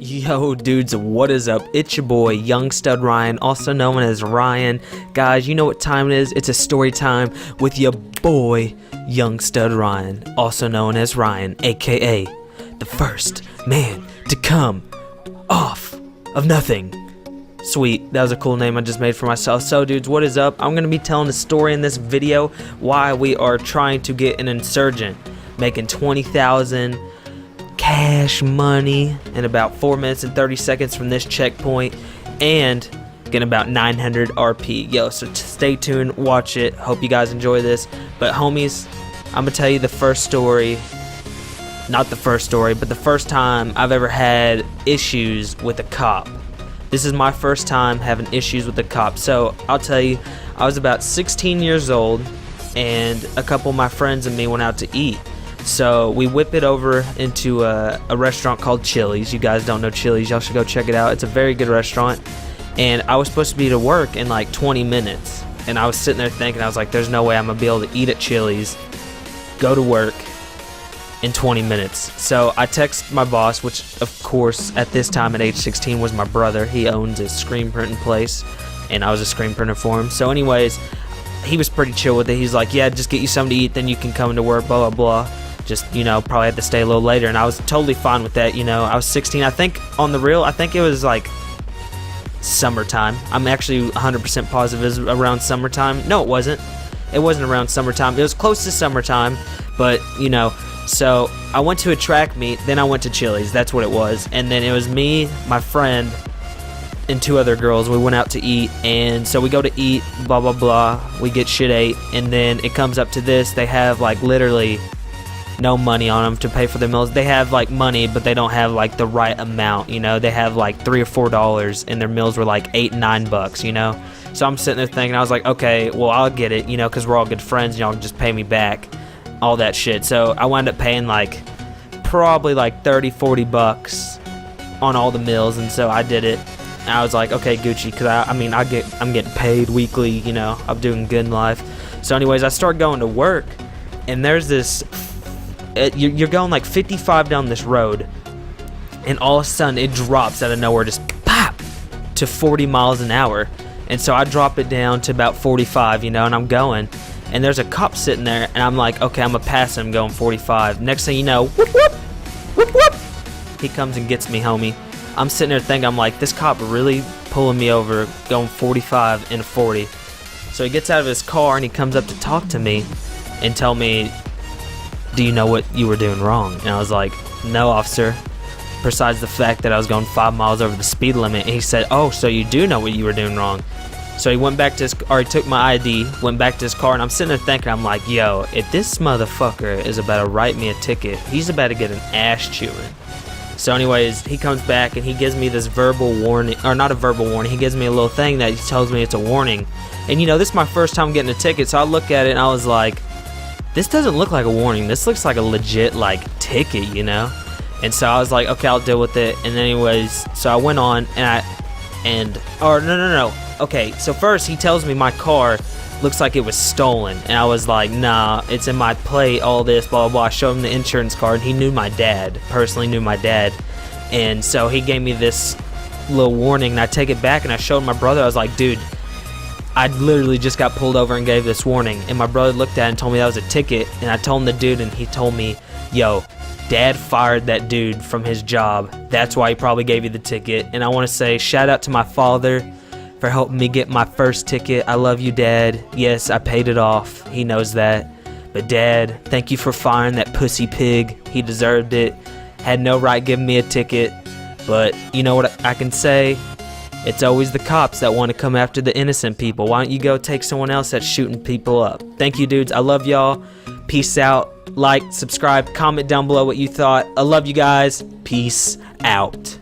Yo dudes, what is up? It's your boy Young Stud Ryan, also known as Ryan. Guys, you know what time it is? It's a story time with your boy Young Stud Ryan, also known as Ryan, aka the first man to come off of nothing. Sweet, that was a cool name I just made for myself. So dudes, what is up? I'm gonna be telling a story in this video why we are trying to get an insurgent, making 20,000 cash money in about 4 minutes and 30 seconds from this checkpoint, and getting about 900 RP. Yo, so stay tuned, watch it. Hope you guys enjoy this. But homies, I'm gonna tell you the first story. Not the first story, but the first time I've ever had issues with a cop. This is my first time having issues with a cop. So I'll tell you, I was about 16 years old, and a couple of my friends and me went out to eat. So we whip it over into a restaurant called Chili's. You guys don't know Chili's, y'all should go check it out. It's a very good restaurant. And I was supposed to be to work in like 20 minutes. And I was sitting there thinking, I was like, there's no way I'm gonna be able to eat at Chili's, go to work in 20 minutes. So I text my boss, which of course at this time at age 16 was my brother. He owns a screen printing place, and I was a screen printer for him. So anyways, he was pretty chill with it. He's like, yeah, just get you something to eat, then you can come into work, blah, blah, blah. Just, you know, probably had to stay a little later, and I was totally fine with that. You know, I was 16. I think on the real, I think it was like summertime. I'm actually 100% positive it was around summertime. No, it wasn't. It wasn't around summertime. It was close to summertime, but, you know, so I went to a track meet, then I went to Chili's. That's what it was. And then it was me, my friend, and two other girls. We went out to eat, and so we go to eat, blah, blah, blah. We get shit ate, and then it comes up to this. They have, like, literally no money on them to pay for their meals. They have like money, but they don't have like the right amount, you know. They have like $3 or $4, and their meals were like $8 and $9, you know. So I'm sitting there thinking, I was like, okay, well, I'll get it, you know, because we're all good friends, y'all can just pay me back, all that shit. So I wound up paying like probably like $30-40 on all the meals, and so I did it. And I was like, okay, Gucci, because I'm getting paid weekly, you know, I'm doing good in life. So anyways, I start going to work, and there's this you're going like 55 down this road, and all of a sudden it drops out of nowhere, just pop, to 40 miles an hour. And so I drop it down to about 45, you know, and I'm going, and there's a cop sitting there, and I'm like, okay, I'm gonna pass him going 45. Next thing you know, whoop whoop whoop whoop, he comes and gets me, homie. I'm sitting there thinking, I'm like, this cop really pulling me over going 45 and 40. So he gets out of his car, and he comes up to talk to me and tell me, do you know what you were doing wrong? And I was like, no, officer, besides the fact that I was going 5 miles over the speed limit. And he said, oh, so you do know what you were doing wrong. So he went back to his, or he took my ID, went back to his car, and I'm sitting there thinking, I'm like, yo, if this motherfucker is about to write me a ticket, he's about to get an ass chewing. So anyways, he comes back and he gives me this verbal warning, or not a verbal warning, he gives me a little thing that he tells me it's a warning. And you know, this is my first time getting a ticket, so I look at it and I was like, this doesn't look like a warning. This looks like a legit like ticket, you know. And so I was like, okay, I'll deal with it. And anyways, so I went on, and no. Okay, so first he tells me my car looks like it was stolen, and I was like, nah, it's in my plate, all this, blah, blah, blah. I showed him the insurance card, and he knew my dad, personally knew my dad. And so he gave me this little warning, and I take it back, and I showed my brother. I was like, dude, I literally just got pulled over and gave this warning. And my brother looked at it and told me that was a ticket. And I told him the dude, and he told me, yo, dad fired that dude from his job. That's why he probably gave you the ticket. And I want to say shout out to my father for helping me get my first ticket. I love you, Dad. Yes, I paid it off. He knows that. But Dad, thank you for firing that pussy pig. He deserved it. Had no right giving me a ticket. But you know what I can say? It's always the cops that want to come after the innocent people. Why don't you go take someone else that's shooting people up? Thank you, dudes. I love y'all. Peace out. Like, subscribe, comment down below what you thought. I love you guys. Peace out.